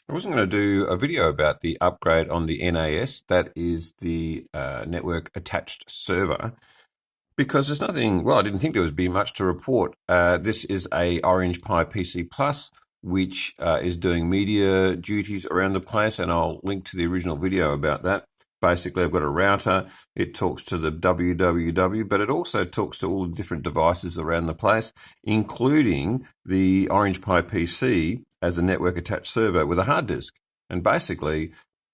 I wasn't going to do a video about the upgrade on the NAS, that is the network attached server, because there's nothing, well, I didn't think there would be much to report. This is a Orange Pi PC Plus, which is doing media duties around the place, and I'll link to the original video about that. Basically, I've got a router. It talks to the www, but it also talks to all the different devices around the place, including the Orange Pi PC as a network attached server with a hard disk. And basically,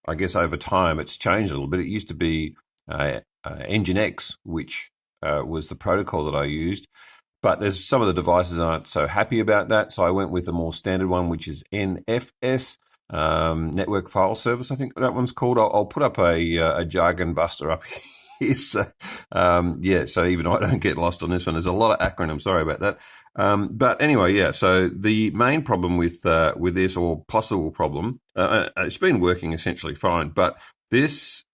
I guess over time it's changed a little bit. It used to be Nginx, which was the protocol that I used. But there's some of the devices aren't so happy about that, so I went with the more standard one, which is NFS, Network File Service, I think that one's called. I'll put up a jargon buster up here. So, so even I don't get lost on this one. There's a lot of acronyms, sorry about that. But anyway, yeah, so the main problem with this, or possible problem, it's been working essentially fine, but this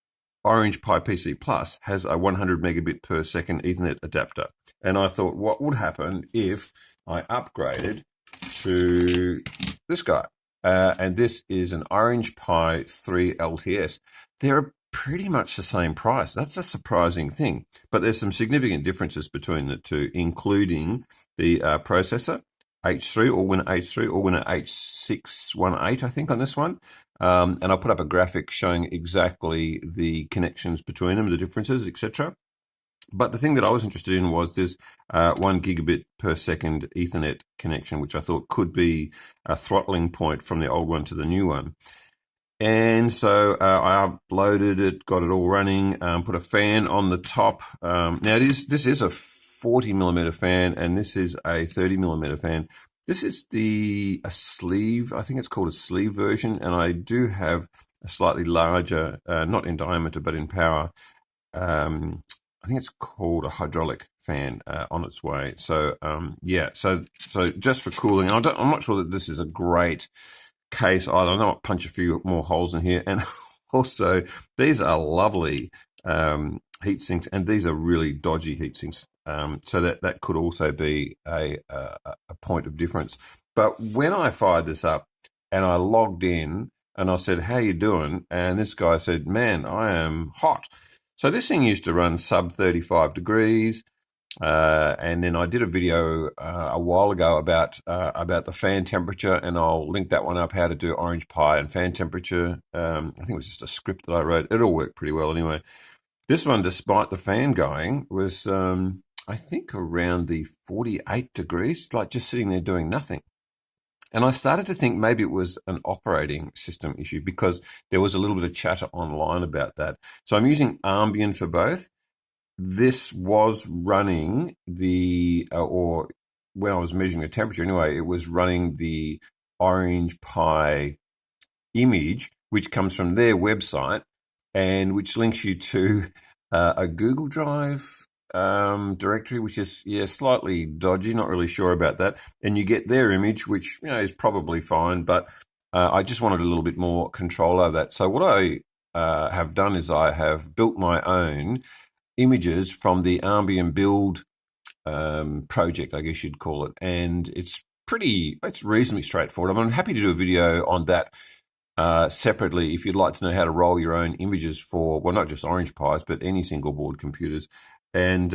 Orange Pi PC Plus has a 100 megabit per second Ethernet adapter. And I thought, what would happen if I upgraded to this guy? And this is an Orange Pi 3 LTS. They're pretty much the same price. That's a surprising thing. But there's some significant differences between the two, including the processor, H3, Allwinner H3, Allwinner H618, I think, on this one. And I'll put up a graphic showing exactly the connections between them, the differences, etc. But the thing that I was interested in was this 1 gigabit per second Ethernet connection, which I thought could be a throttling point from the old one to the new one. And so I uploaded it, got it all running, put a fan on the top. Now this is a 40 millimeter fan, and this is a 30 millimeter fan. This is a sleeve, I think it's called a sleeve version, and I do have a slightly larger, not in diameter, but in power. I think it's called a hydraulic fan on its way. So, so just for cooling, I'm not sure that this is a great case either. I might punch a few more holes in here. And also, these are lovely heat sinks, and these are really dodgy heat sinks. So that could also be a point of difference. But when I fired this up and I logged in and I said, "How you doing?" and this guy said, "Man, I am hot." So this thing used to run sub 35 degrees, and then I did a video a while ago about the fan temperature, and I'll link that one up, how to do Orange Pi and fan temperature. I think it was just a script that I wrote. It all worked pretty well anyway. This one, despite the fan going, was I think around the 48 degrees, like just sitting there doing nothing. And I started to think maybe it was an operating system issue, because there was a little bit of chatter online about that. So I'm using Armbian for both. This was running or when I was measuring the temperature anyway, it was running the Orange Pi image, which comes from their website and which links you to a Google Drive directory, which is slightly dodgy, not really sure about that. And you get their image, which is probably fine, but I just wanted a little bit more control over that. So what I have done is I have built my own images from the Armbian build project, I guess you'd call it, and it's reasonably straightforward. I'm happy to do a video on that separately if you'd like to know how to roll your own images for, well, not just Orange Pis, but any single board computers. And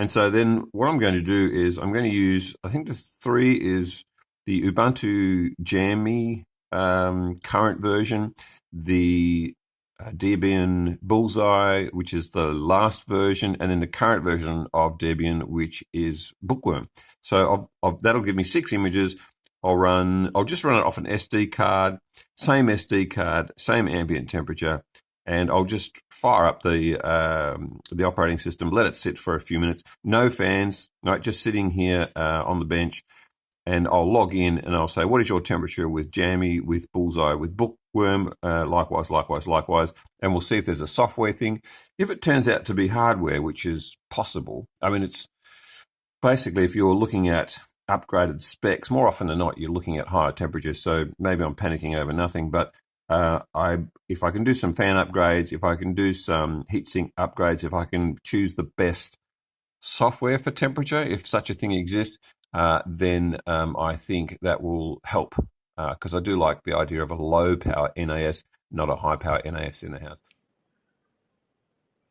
so then what I'm going to do is I'm going to use, I think the 3 is the Ubuntu Jammy current version, the Debian Bullseye, which is the last version, and then the current version of Debian, which is Bookworm. So that'll give me 6 images. I'll just run it off an SD card, same SD card, same ambient temperature, and I'll just fire up the operating system, let it sit for a few minutes. No fans, right, just sitting here on the bench, and I'll log in and I'll say, what is your temperature with Jammy, with Bullseye, with Bookworm, likewise, and we'll see if there's a software thing. If it turns out to be hardware, which is possible, I mean, it's basically if you're looking at upgraded specs, more often than not, you're looking at higher temperatures, so maybe I'm panicking over nothing, but if I can do some fan upgrades, if I can do some heatsink upgrades, if I can choose the best software for temperature, if such a thing exists, then I think that will help because I do like the idea of a low power NAS, not a high power NAS in the house.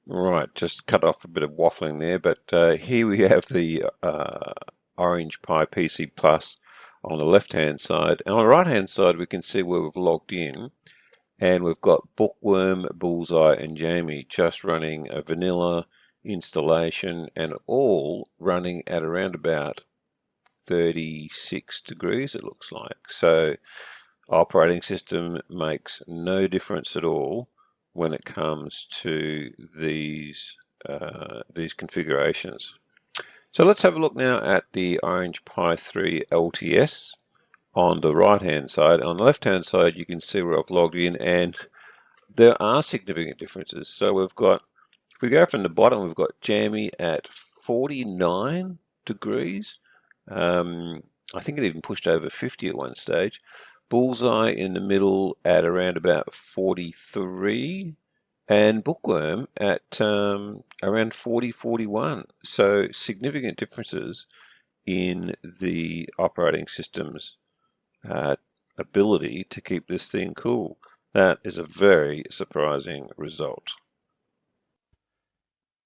Right, just cut off a bit of waffling there, but here we have the Orange Pi PC Plus on the left-hand side, and on the right-hand side we can see where we've logged in, and we've got Bookworm, Bullseye, and Jamie just running a vanilla installation, and all running at around about 36 degrees, it looks like. So operating system makes no difference at all when it comes to these configurations. So let's have a look now at the Orange Pi 3 LTS on the right hand side. On the left hand side you can see where I've logged in, and there are significant differences. So we've got, if we go from the bottom, we've got Jamie at 49 degrees. I think it even pushed over 50 at one stage. Bullseye in the middle at around about 43, and Bookworm at around 40, 41. So significant differences in the operating system's ability to keep this thing cool. That is a very surprising result.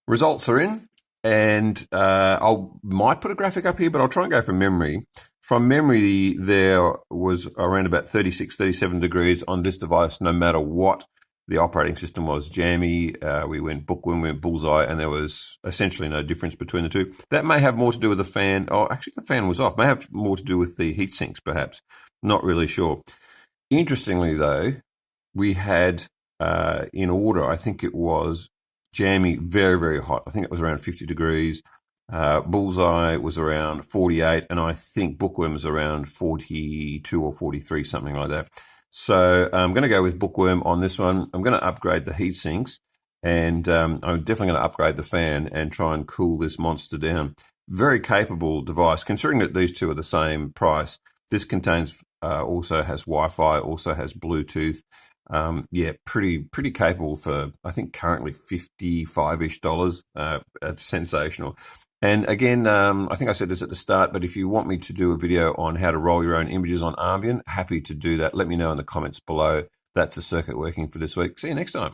Results are in, and I might put a graphic up here, but I'll try and go from memory. From memory, there was around about 36, 37 degrees on this device, no matter what the operating system was. Jammy, we went Bookworm, we went Bullseye, and there was essentially no difference between the two. That may have more to do with the fan. Oh, actually, the fan was off. May have more to do with the heat sinks, perhaps. Not really sure. Interestingly, though, we had in order, I think it was Jammy very, very hot. I think it was around 50 degrees. Bullseye was around 48, and I think Bookworm was around 42 or 43, something like that. So I'm going to go with Bookworm on this one. I'm going to upgrade the heat sinks, and I'm definitely going to upgrade the fan and try and cool this monster down. Very capable device, considering that these two are the same price. This contains also has Wi-Fi, also has Bluetooth. Yeah, pretty capable for, I think, currently $55-ish. That's sensational. And again, I think I said this at the start, but if you want me to do a video on how to roll your own images on Armbian, happy to do that. Let me know in the comments below. That's the circuit working for this week. See you next time.